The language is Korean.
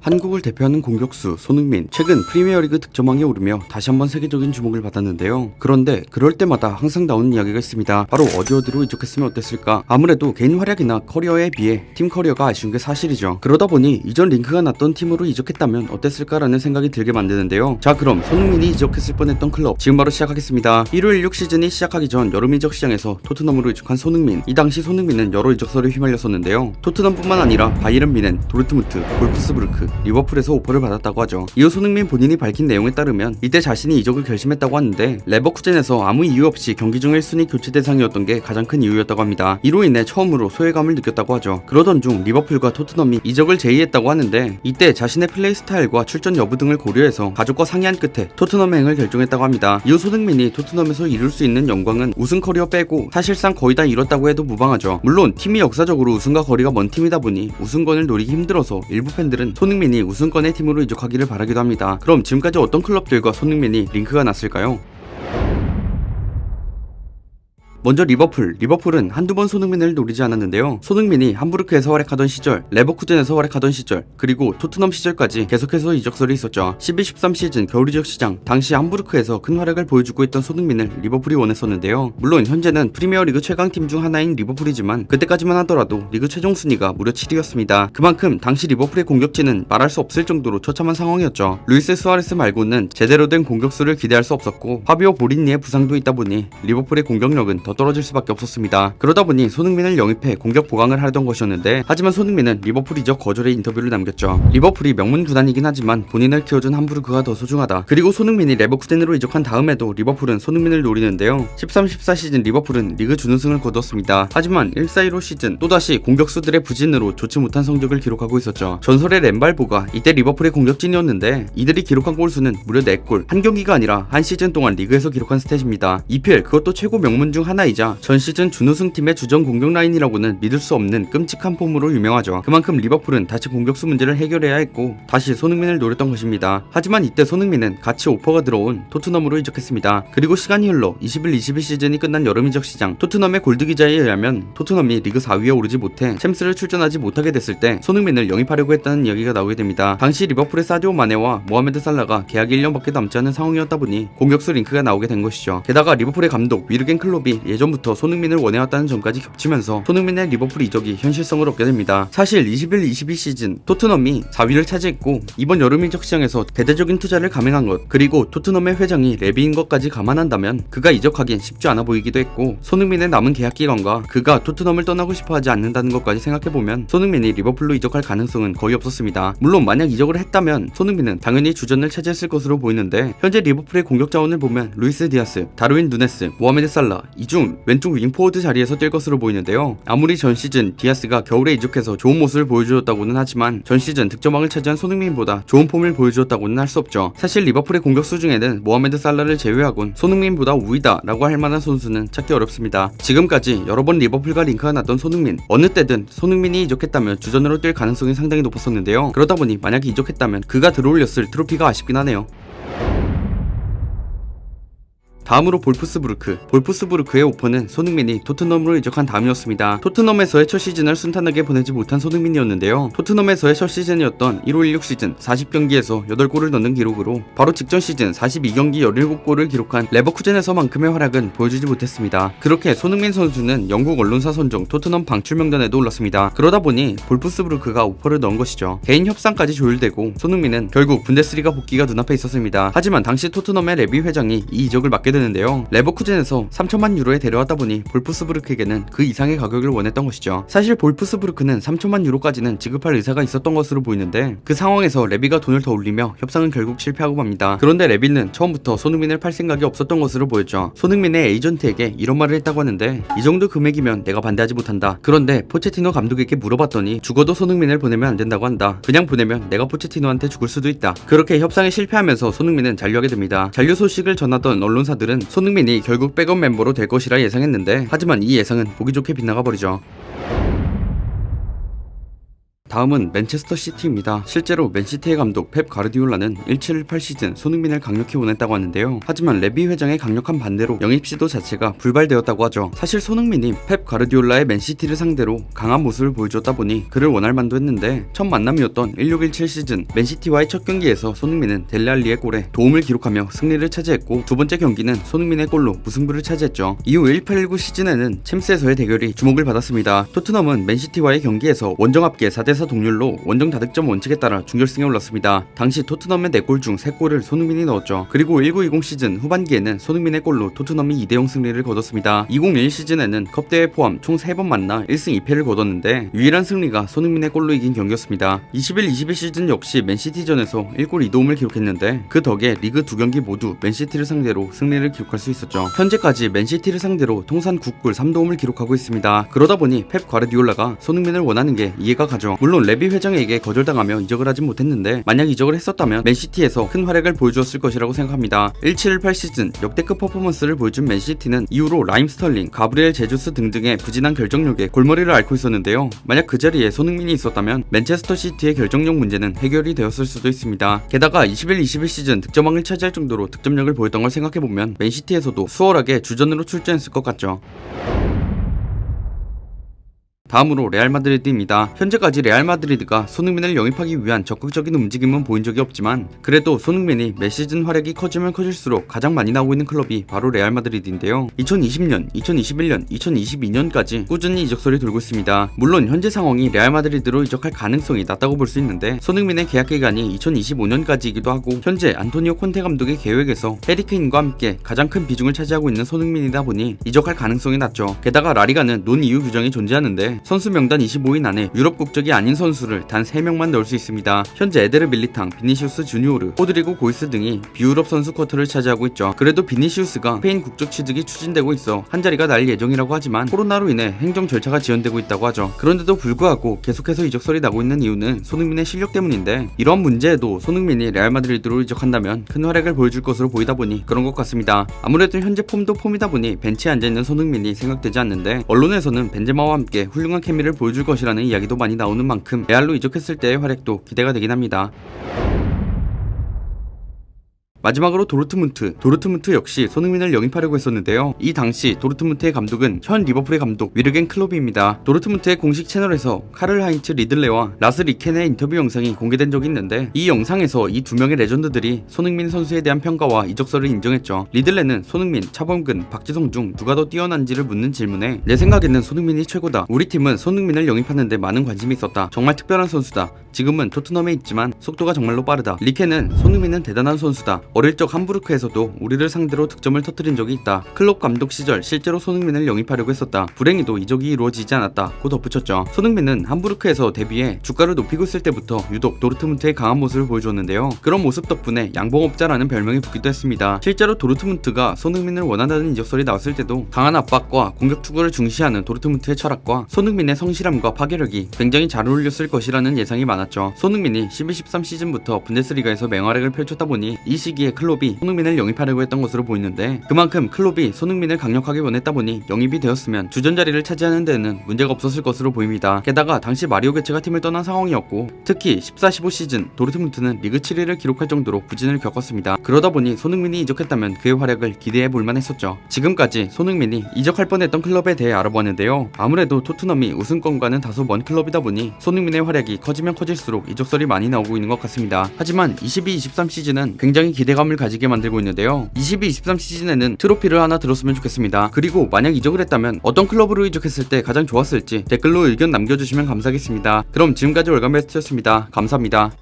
한국을 대표하는 공격수 손흥민, 최근 프리미어리그 득점왕에 오르며 다시 한번 세계적인 주목을 받았는데요. 그런데 그럴 때마다 항상 나오는 이야기가 있습니다. 바로 어디로 이적했으면 어땠을까? 아무래도 개인 활약이나 커리어에 비해 팀 커리어가 아쉬운 게 사실이죠. 그러다 보니 이전 링크가 났던 팀으로 이적했다면 어땠을까라는 생각이 들게 만드는데요. 자, 그럼 손흥민이 이적했을 뻔했던 클럽 지금 바로 시작하겠습니다. 1월 16 시즌이 시작하기 전 여름 이적 시장에서 토트넘으로 이적한 손흥민. 이 당시 손흥민은 여러 이적설에 휘말렸었는데요. 토트넘뿐만 아니라 바이에른 뮌헨, 도르트문트, 볼프스부르크, 리버풀에서 오퍼를 받았다고 하죠. 이후 손흥민 본인이 밝힌 내용에 따르면 이때 자신이 이적을 결심했다고 하는데 레버쿠젠에서 아무 이유 없이 경기 중 1순위 교체 대상이었던 게 가장 큰 이유였다고 합니다. 이로 인해 처음으로 소외감을 느꼈다고 하죠. 그러던 중 리버풀과 토트넘이 이적을 제의했다고 하는데 이때 자신의 플레이 스타일과 출전 여부 등을 고려해서 가족과 상의한 끝에 토트넘행을 결정했다고 합니다. 이후 손흥민이 토트넘에서 이룰 수 있는 영광은 우승 커리어 빼고 사실상 거의 다 이뤘다고 해도 무방하죠. 물론 팀이 역사적으로 우승과 거리가 먼 팀이다 보니 우승권을 노리기 힘들어서 일부 팬들은 손흥민이 우승권의 팀으로 이적하기를 바라기도 합니다. 그럼 지금까지 어떤 클럽들과 손흥민이 링크가 났을까요? 먼저 리버풀은 한두 번 손흥민을 노리지 않았는데요. 손흥민이 함부르크에서 활약하던 시절, 레버쿠젠에서 활약하던 시절, 그리고 토트넘 시절까지 계속해서 이적설이 있었죠. 12-13 시즌 겨울 이적 시장, 당시 함부르크에서 큰 활약을 보여주고 있던 손흥민을 리버풀이 원했었는데요. 물론 현재는 프리미어리그 최강팀 중 하나인 리버풀이지만 그때까지만 하더라도 리그 최종 순위가 무려 7위였습니다. 그만큼 당시 리버풀의 공격진은 말할 수 없을 정도로 처참한 상황이었죠. 루이스 수아레스 말고는 제대로 된 공격수를 기대할 수 없었고 파비오 보리니의 부상도 있다 보니 리버풀의 공격력은 더 떨어질 수밖에 없었습니다. 그러다 보니 손흥민을 영입해 공격 보강을 하려던 것이었는데 하지만 손흥민은 리버풀 이적 거절의 인터뷰를 남겼죠. 리버풀이 명문 구단이긴 하지만 본인을 키워준 함부르크가 더 소중하다. 그리고 손흥민이 레버쿠젠으로 이적한 다음에도 리버풀은 손흥민을 노리는데요. 13-14 시즌 리버풀은 리그 준우승을 거두었습니다. 하지만 1-4-15 시즌 또다시 공격수들의 부진으로 좋지 못한 성적을 기록하고 있었죠. 전설의 램발보가 이때 리버풀의 공격진이었는데 이들이 기록한 골수는 무려 4골, 한 경기가 아니라 한 시즌 동안 리그에서 기록한 스탯입니다. EPL 그것도 최고 명문 중 하나이자 전 시즌 준우승팀의 주전 공격 라인이라고는 믿을 수 없는 끔찍한 폼으로 유명하죠. 그만큼 리버풀은 다시 공격수 문제를 해결해야 했고 다시 손흥민을 노렸던 것입니다. 하지만 이때 손흥민은 같이 오퍼가 들어온 토트넘으로 이적했습니다. 그리고 시간이 흘러 21-22 시즌이 끝난 여름 이적 시장, 토트넘의 골드 기자에 의하면 토트넘이 리그 4위에 오르지 못해 챔스를 출전하지 못하게 됐을 때 손흥민을 영입하려고 했다는 이야기가 나오게 됩니다. 당시 리버풀의 사디오 마네와 모하메드 살라가 계약이 1년밖에 남지 않은 상황이었다 보니 공격수 링크가 나오게 된 것이죠. 게다가 리버풀의 감독 위르겐 클롭이 예전부터 손흥민을 원해왔다는 점까지 겹치면서 손흥민의 리버풀 이적이 현실성을 얻게 됩니다. 사실 21-22 시즌 토트넘이 4위를 차지했고 이번 여름 이적 시장에서 대대적인 투자를 감행한 것, 그리고 토트넘의 회장이 레비인 것까지 감안한다면 그가 이적하긴 쉽지 않아 보이기도 했고 손흥민의 남은 계약 기간과 그가 토트넘을 떠나고 싶어하지 않는다는 것까지 생각해보면 손흥민이 리버풀로 이적할 가능성은 거의 없었습니다. 물론 만약 이적을 했다면 손흥민은 당연히 주전을 차지했을 것으로 보이는데 현재 리버풀의 공격 자원을 보면 루이스 디아스, 다르윈 누네스, 모하메드 살라 이 중 왼쪽 윙포워드 자리에서 뛸 것으로 보이는데요. 아무리 전 시즌 디아스가 겨울에 이적해서 좋은 모습을 보여주었다고는 하지만 전 시즌 득점왕을 차지한 손흥민보다 좋은 폼을 보여주었다고는 할 수 없죠. 사실 리버풀의 공격수 중에는 모하메드 살라를 제외하곤 손흥민보다 우위다 라고 할 만한 선수는 찾기 어렵습니다. 지금까지 여러 번 리버풀과 링크가 났던 손흥민, 어느 때든 손흥민이 이적했다면 주전으로 뛸 가능성이 상당히 높았었는데요. 그러다 보니 만약에 이적했다면 그가 들어올렸을 트로피가 아쉽긴 하네요. 다음으로 볼프스부르크의 오퍼는 손흥민이 토트넘으로 이적한 다음이었습니다. 토트넘에서의 첫 시즌을 순탄하게 보내지 못한 손흥민이었는데요. 토트넘에서의 첫 시즌이었던 15-16 시즌 40경기에서 8골을 넣는 기록으로 바로 직전 시즌 42경기 17골을 기록한 레버쿠젠에서만큼의 활약은 보여주지 못했습니다. 그렇게 손흥민 선수는 영국 언론사 선정 토트넘 방출 명단에도 올랐습니다. 그러다 보니 볼프스부르크가 오퍼를 넣은 것이죠. 개인 협상까지 조율되고 손흥민은 결국 분데스리가 복귀가 눈앞에 있었습니다. 하지만 당시 토트넘의 레비 회장이 이 이적을 막게 되는데요. 레버쿠젠에서 3천만 유로에 데려왔다 보니 볼프스부르크에게는 그 이상의 가격을 원했던 것이죠. 사실 볼프스부르크는 3천만 유로까지는 지급할 의사가 있었던 것으로 보이는데 그 상황에서 레비가 돈을 더 올리며 협상은 결국 실패하고 맙니다. 그런데 레비는 처음부터 손흥민을 팔 생각이 없었던 것으로 보였죠. 손흥민의 에이전트에게 이런 말을 했다고 하는데 이 정도 금액이면 내가 반대하지 못한다. 그런데 포체티노 감독에게 물어봤더니 죽어도 손흥민을 보내면 안 된다고 한다. 그냥 보내면 내가 포체티노한테 죽을 수도 있다. 그렇게 협상에 실패하면서 손흥민은 잔류하게 됩니다. 잔류 소식을 전하던 언론사들은 손흥민이 결국 백업 멤버로 될 것이라 예상했는데 하지만 이 예상은 보기 좋게 빗나가 버리죠. 다음은 맨체스터 시티입니다. 실제로 맨시티의 감독 펩 가르디올라는 17-18 시즌 손흥민을 강력히 원했다고 하는데요. 하지만 레비 회장의 강력한 반대로 영입 시도 자체가 불발되었다고 하죠. 사실 손흥민이 펩 가르디올라의 맨시티를 상대로 강한 모습을 보여줬다 보니 그를 원할 만도 했는데 첫 만남이었던 16-17 시즌 맨시티와의 첫 경기에서 손흥민은 델레알리의 골에 도움을 기록하며 승리를 차지했고 두 번째 경기는 손흥민의 골로 무승부를 차지했죠. 이후 18-19 시즌에는 챔스에서의 대결이 주목을 받았습니다. 토트넘은 맨시티와의 경기에서 원정 합계 4대4 동률로 원정 다득점 원칙에 따라 준결승에 올랐습니다. 당시 토트넘의 4골 중 3골을 손흥민이 넣었죠. 그리고 19-20 시즌 후반기에는 손흥민의 골로 토트넘이 2대0 승리를 거뒀습니다. 2021 시즌에는 컵대회 포함 총 3번 만나 1승 2패를 거뒀는데 유일한 승리가 손흥민의 골로 이긴 경기였습니다. 21-22 시즌 역시 맨시티전에서 1골 2도움을 기록했는데 그 덕에 리그 2경기 모두 맨시티를 상대로 승리를 기록할 수 있었죠. 현재까지 맨시티를 상대로 통산 9골 3도움을 기록하고 있습니다. 그러다 보니 펩 과르디올라가 손흥민을 원하는 게 이해가 가죠. 물론 레비 회장에게 거절당하며 이적을 하진 못했는데 만약 이적을 했었다면 맨시티에서 큰 활약을 보여주었을 것이라고 생각합니다. 17-18 시즌 역대급 퍼포먼스를 보여준 맨시티는 이후로 라임 스털링, 가브리엘 제주스 등등의 부진한 결정력에 골머리를 앓고 있었는데요. 만약 그 자리에 손흥민이 있었다면 맨체스터 시티의 결정력 문제는 해결이 되었을 수도 있습니다. 게다가 21-22 시즌 득점왕을 차지할 정도로 득점력을 보였던 걸 생각해보면 맨시티에서도 수월하게 주전으로 출전했을 것 같죠. 다음으로 레알 마드리드입니다. 현재까지 레알 마드리드가 손흥민을 영입하기 위한 적극적인 움직임은 보인 적이 없지만 그래도 손흥민이 매 시즌 활약이 커지면 커질수록 가장 많이 나오고 있는 클럽이 바로 레알 마드리드인데요. 2020년, 2021년, 2022년까지 꾸준히 이적설이 돌고 있습니다. 물론 현재 상황이 레알 마드리드로 이적할 가능성이 낮다고 볼 수 있는데 손흥민의 계약 기간이 2025년까지이기도 하고 현재 안토니오 콘테 감독의 계획에서 해리 케인과 함께 가장 큰 비중을 차지하고 있는 손흥민이다 보니 이적할 가능성이 낮죠. 게다가 라리가는 논 이유 규정이 존재하는데 선수 명단 25인 안에 유럽 국적이 아닌 선수를 단 3명만 넣을 수 있습니다. 현재 에데르 밀리탕, 비니시우스 주니오르, 호드리고 고이스 등이 비유럽 선수 쿼터를 차지하고 있죠. 그래도 비니시우스가 스페인 국적 취득이 추진되고 있어 한 자리가 날 예정이라고 하지만 코로나로 인해 행정 절차가 지연되고 있다고 하죠. 그런데도 불구하고 계속해서 이적설이 나고 있는 이유는 손흥민의 실력 때문인데 이런 문제에도 손흥민이 레알 마드리드로 이적한다면 큰 활약을 보여줄 것으로 보이다 보니 그런 것 같습니다. 아무래도 현재 폼도 폼이다 보니 벤치에 앉아있는 손흥민이 생각되지 않는데 언론에서는 벤제마와 함께 훌륭한 케미를 보여줄 것이라는 이야기도 많이 나오는 만큼 레알로 이적했을 때의 활약도 기대가 되긴 합니다. 마지막으로 도르트문트 역시 손흥민을 영입하려고 했었는데요. 이 당시 도르트문트의 감독은 현 리버풀의 감독 위르겐 클롭입니다. 도르트문트의 공식 채널에서 카를 하인츠 리들레와 라스 리켄의 인터뷰 영상이 공개된 적이 있는데 이 영상에서 이 두 명의 레전드들이 손흥민 선수에 대한 평가와 이적설을 인정했죠. 리들레는 손흥민, 차범근, 박지성 중 누가 더 뛰어난지를 묻는 질문에 내 생각에는 손흥민이 최고다. 우리 팀은 손흥민을 영입하는데 많은 관심이 있었다. 정말 특별한 선수다. 지금은 토트넘에 있지만 속도가 정말로 빠르다. 리켄은 손흥민은 대단한 선수다. 어릴 적 함부르크에서도 우리를 상대로 득점을 터뜨린 적이 있다. 클롭 감독 시절 실제로 손흥민을 영입하려고 했었다. 불행히도 이적이 이루어지지 않았다. 고 덧붙였죠. 손흥민은 함부르크에서 데뷔해 주가를 높이고 있을 때부터 유독 도르트문트의 강한 모습을 보여줬는데요. 그런 모습 덕분에 양봉업자라는 별명이 붙기도 했습니다. 실제로 도르트문트가 손흥민을 원한다는 이적설이 나왔을 때도 강한 압박과 공격 투구를 중시하는 도르트문트의 철학과 손흥민의 성실함과 파괴력이 굉장히 잘 어울렸을 것이라는 예상이 많았죠. 손흥민이 12-13 시즌부터 분데스리가에서 맹활약을 펼쳤다 보니 이 시기에 클롭이 손흥민을 영입하려고 했던 것으로 보이는데 그만큼 클롭이 손흥민을 강력하게 원했다 보니 영입이 되었으면 주전 자리를 차지하는 데는 문제가 없었을 것으로 보입니다. 게다가 당시 마리오 게츠가 팀을 떠난 상황이었고 특히 14-15 시즌 도르트문트는 리그 7위를 기록할 정도로 부진을 겪었습니다. 그러다 보니 손흥민이 이적했다면 그의 활약을 기대해 볼만 했었죠. 지금까지 손흥민이 이적할 뻔했던 클럽에 대해 알아보았는데요. 아무래도 토트넘이 우승권과는 다소 먼 클럽이다 보니 손흥민의 활약이 커지면 커질수록 이적설이 많이 나오고 있는 것 같습니다. 하지만 22-23 시즌은 굉장히 기대감을 가지게 만들고 있는데요. 22-23 시즌에는 트로피를 하나 들었으면 좋겠습니다. 그리고 만약 이적을 했다면 어떤 클럽으로 이적했을 때 가장 좋았을지 댓글로 의견 남겨주시면 감사하겠습니다. 그럼 지금까지 월간 베스트였습니다. 감사합니다.